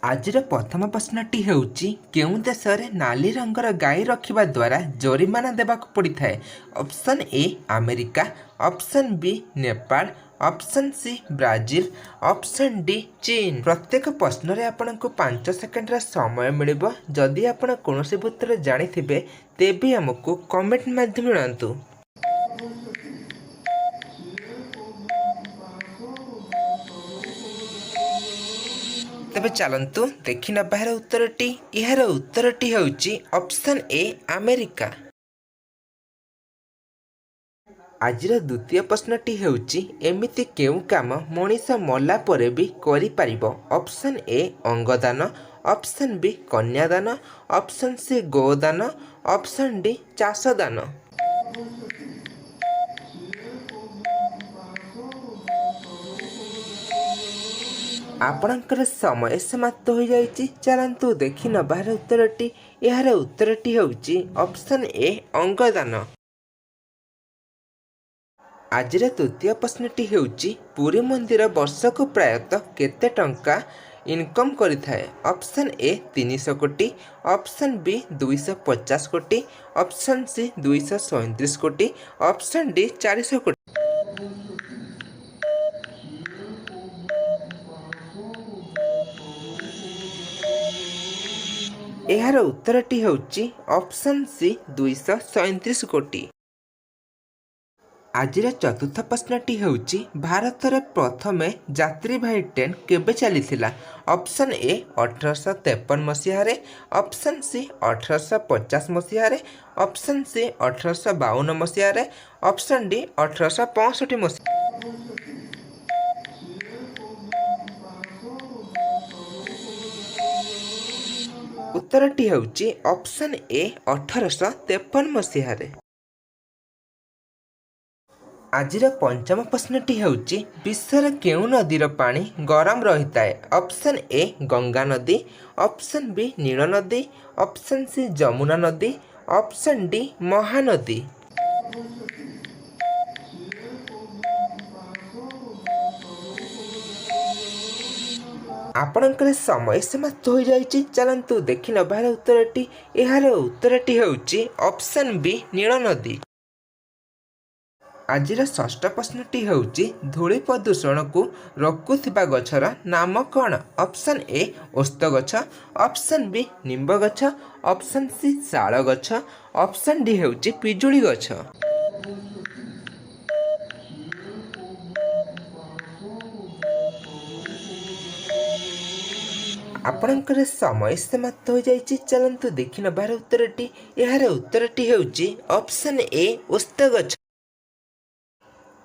ଆଜିର ପ୍ରଥମ ପ୍ରଶ୍ନଟି ହେଉଛି କେଉଁ ଦେଶରେ ନାଲି ରଙ୍ଗର ଗାଈ ରଖିବା ଦ୍ୱାରା ଜୋରିମାନା ଦେବାକୁ ପଡ଼ିଥାଏ? Option A America, option B Nepal, option C Brazil, option D ଚୀନ। ପ୍ରତ୍ୟେକ ପ୍ରଶ୍ନରେ ଆପଣଙ୍କୁ 5 ସେକେଣ୍ଡର ସମୟ ମିଳିବ। ଯଦି ଆପଣ କୌଣସି ଉତ୍ତର ଜାଣିଥିବେ ତେବେ ଆମକୁ କମେଣ୍ଟ ମାଧ୍ୟମରେ ଜଣାନ୍ତୁ। ତେବେ ଚାଲନ୍ତୁ ଦେଖିନେବା ଏହାର ଉତ୍ତରଟି। ଏହାର ଉତ୍ତରଟି ହେଉଛି ଅପସନ୍ ଏ ଆମେରିକା। ଆଜିର ଦ୍ୱିତୀୟ ପ୍ରଶ୍ନଟି ହେଉଛି ଏମିତି କେଉଁ କାମ ମଣିଷ ମଲା ପରେ ବି କରିପାରିବ? ଅପସନ୍ ଏ ଅଙ୍ଗଦାନ, ଅପସନ୍ ବି କନ୍ୟାଦାନ, ଅପସନ୍ ସି ଗୋଦାନ, ଅପସନ୍ ଡି ଚାଷଦାନ। ଆପଣଙ୍କର ସମୟ ସମାପ୍ତ ହୋଇଯାଇଛି। ଚାଲନ୍ତୁ ଦେଖିନେବା ଏହାର ଉତ୍ତରଟି। ଏହାର ଉତ୍ତରଟି ହେଉଛି ଅପସନ୍ ଏ ଅଙ୍ଗଦାନ। ଆଜିର ତୃତୀୟ ପ୍ରଶ୍ନଟି ହେଉଛି ପୁରୀ ମନ୍ଦିର ବର୍ଷକୁ ପ୍ରାୟତଃ କେତେ ଟଙ୍କା ଇନକମ୍ କରିଥାଏ? ଅପସନ୍ ଏ 300 କୋଟି, ଅପସନ୍ ବି 250 କୋଟି, ଅପସନ୍ ସି 237 କୋଟି, ଅପସନ୍ ଡି 400 କୋଟି। ଏହାର ଉତ୍ତରଟି ହେଉଛି ଅପସନ୍ ସି 237 କୋଟି। ଆଜିର ଚତୁର୍ଥ ପ୍ରଶ୍ନଟି ହେଉଛି ଭାରତରେ ପ୍ରଥମେ ଯାତ୍ରୀବାହୀ ଟ୍ରେନ୍ କେବେ ଚାଲିଥିଲା? ଅପସନ୍ ଏ 1853 ମସିହାରେ, ଅପସନ୍ ସି 1850 ମସିହାରେ, ଅପସନ୍ ସି 1852 ମସିହାରେ, ଅପସନ୍ ଡି 1865 ମସିହା। ଉତ୍ତରଟି ହେଉଛି ଅପସନ୍ ଏ 1853 ମସିହାରେ। ଆଜିର ପଞ୍ଚମ ପ୍ରଶ୍ନଟି ହେଉଛି ବିଶ୍ୱର କେଉଁ ନଦୀର ପାଣି ଗରମ ରହିଥାଏ? ଅପସନ୍ ଏ ଗଙ୍ଗା ନଦୀ, ଅପସନ୍ ବି ନୀଳ ନଦୀ, ଅପସନ୍ ସି ଯମୁନା ନଦୀ, ଅପସନ୍ ଡି ମହାନଦୀ। ଆପଣଙ୍କର ସମୟ ସମାପ୍ତ ହୋଇଯାଇଛି। ଚାଲନ୍ତୁ ଦେଖିନେବା ଏହାର ଉତ୍ତରଟି। ଏହାର ଉତ୍ତରଟି ହେଉଛି ଅପସନ୍ ବି ନୀଳ ନଦୀ। ଆଜିର ଷଷ୍ଠ ପ୍ରଶ୍ନଟି ହେଉଛି ଧୂଳି ପ୍ରଦୂଷଣକୁ ରୋକୁଥିବା ଗଛର ନାମ କ'ଣ? ଅପସନ୍ ଏ ଓସ୍ତ ଗଛ, ଅପସନ୍ ବି ନିମ୍ବ ଗଛ, ଅପସନ୍ ସି ଶାଳ ଗଛ, ଅପସନ୍ ଡି ହେଉଛି ପିଜୁଳି ଗଛ। ଆପଣଙ୍କର ସମୟ ସମାପ୍ତ ହୋଇଯାଇଛି। ଚାଲନ୍ତୁ ଦେଖିନେବା ଏହାର ଉତ୍ତରଟି। ଏହାର ଉତ୍ତରଟି ହେଉଛି ଅପସନ୍ ଏ ଓସ୍ତ ଗଛ।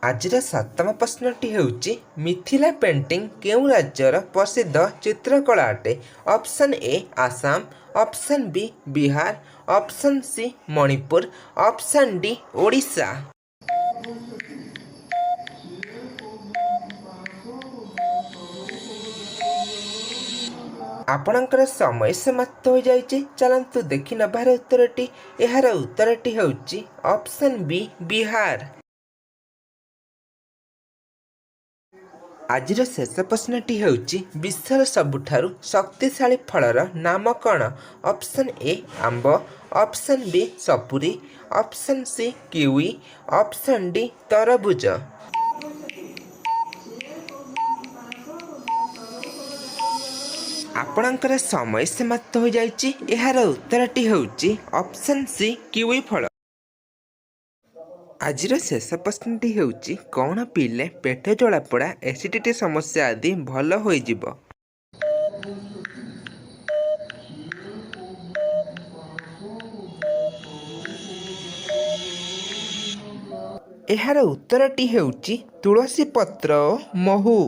ଆଜିର ସପ୍ତମ ପ୍ରଶ୍ନଟି ହେଉଛି ମିଥିଲା ପେଣ୍ଟିଂ କେଉଁ ରାଜ୍ୟର ପ୍ରସିଦ୍ଧ ଚିତ୍ରକଳା ଅଟେ? Option A Assam, option B Bihar, option C Manipur, option D Odisha. ଆପଣଙ୍କର ସମୟ ସମାପ୍ତ ହୋଇଯାଇଛି। ଚାଲନ୍ତୁ ଦେଖିନେବା ଏହାର ଉତ୍ତରଟି। ଏହାର ଉତ୍ତରଟି ହେଉଛି ଅପସନ୍ ବି ବିହାର। ଆଜିର ଶେଷ ପ୍ରଶ୍ନଟି ହେଉଛି ବିଶ୍ୱର ସବୁଠାରୁ ଶକ୍ତିଶାଳୀ ଫଳର ନାମ କ'ଣ? ଅପସନ୍ ଏ ଆମ୍ବ, ଅପସନ୍ ବି ସପୁରୀ, option C kiwi, option D ତରଭୁଜ। ଆପଣଙ୍କର ସମୟ ସମାପ୍ତ ହୋଇଯାଇଛି। ଏହାର ଉତ୍ତରଟି ହେଉଛି ଅପସନ୍ ସି କିୱି ଫଳ। ଆଜିର ଶେଷ ପ୍ରଶ୍ନଟି ହେଉଛି କ'ଣ ପିଇଲେ ପେଟ ଜଳାପୋଡ଼ା, ଏସିଡ଼ିଟି ସମସ୍ୟା ଆଦି ଭଲ ହୋଇଯିବ? ଏହାର ଉତ୍ତରଟି ହେଉଛି ତୁଳସୀ ପତ୍ର ଓ ମହୁ।